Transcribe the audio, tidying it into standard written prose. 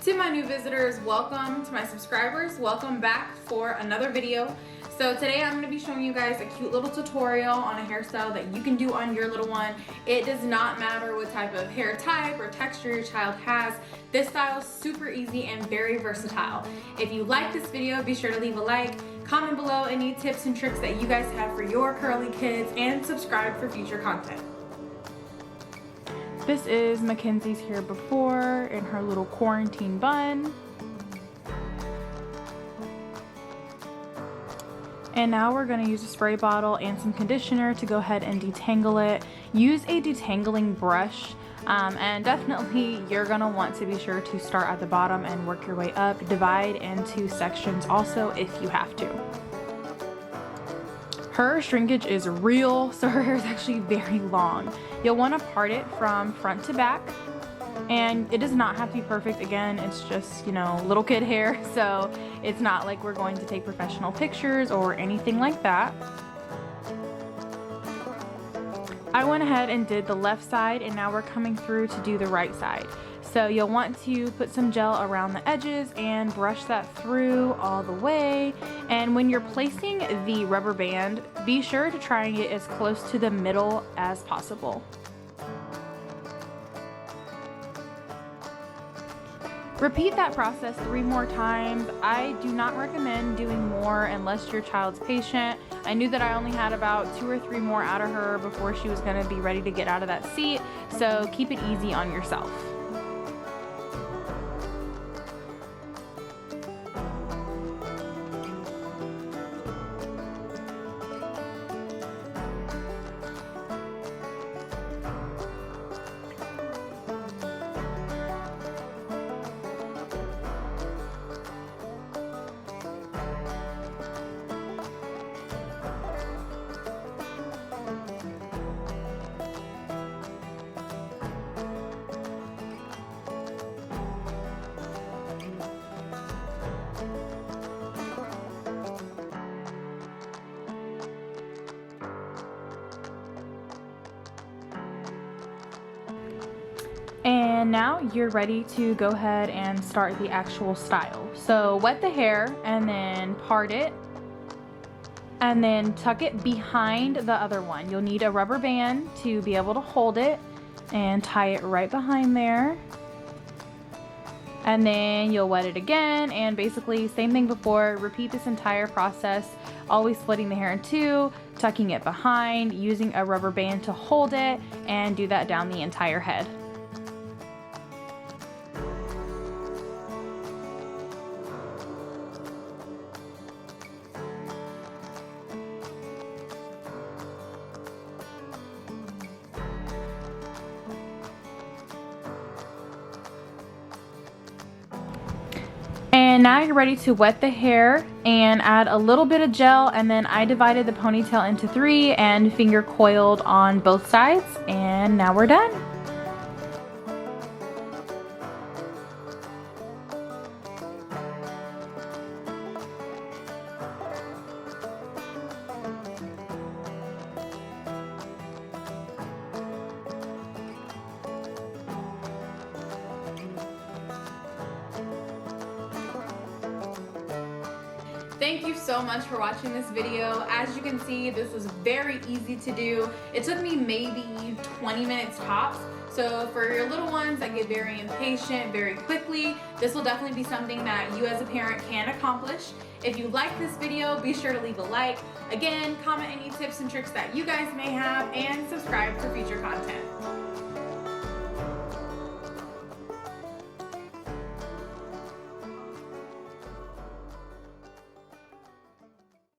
To my new visitors, welcome. To my subscribers, welcome back for another video. So today I'm going to be showing you guys a cute little tutorial on a hairstyle that you can do on your little one. It does not matter what type of hair type or texture your child has. This style is super easy and very versatile. If you like this video, be sure to leave a like, comment below any tips and tricks that you guys have for your curly kids, and subscribe for future content. This is Mackenzie's hair before in her little quarantine bun. And now we're going to use a spray bottle and some conditioner to go ahead and detangle it. Use a detangling brush, and definitely you're going to want to be sure to start at the bottom and work your way up. Divide into sections also if you have to. Her shrinkage is real, so her hair is actually very long. You'll want to part it from front to back, and it does not have to be perfect. Again, it's just, you know, little kid hair, so it's not like we're going to take professional pictures or anything like that. I went ahead and did the left side, and now we're coming through to do the right side. So you'll want to put some gel around the edges and brush that through all the way. And when you're placing the rubber band, be sure to try and get as close to the middle as possible. Repeat that process 3 more times. I do not recommend doing more unless your child's patient. I knew that I only had about 2 or 3 more out of her before she was going to be ready to get out of that seat, so keep it easy on yourself. And now you're ready to go ahead and start the actual style. So wet the hair and then part it and then tuck it behind the other one. You'll need a rubber band to be able to hold it and tie it right behind there. And then you'll wet it again, and basically same thing before. Repeat this entire process, always splitting the hair in 2, tucking it behind, using a rubber band to hold it, and do that down the entire head. And now you're ready to wet the hair and add a little bit of gel, and then I divided the ponytail into 3 and finger coiled on both sides, and now we're done. Thank you so much for watching this video. As you can see, this was very easy to do. It took me maybe 20 minutes tops. So for your little ones that get very impatient very quickly, this will definitely be something that you as a parent can accomplish. If you like this video, be sure to leave a like. Again, comment any tips and tricks that you guys may have, and subscribe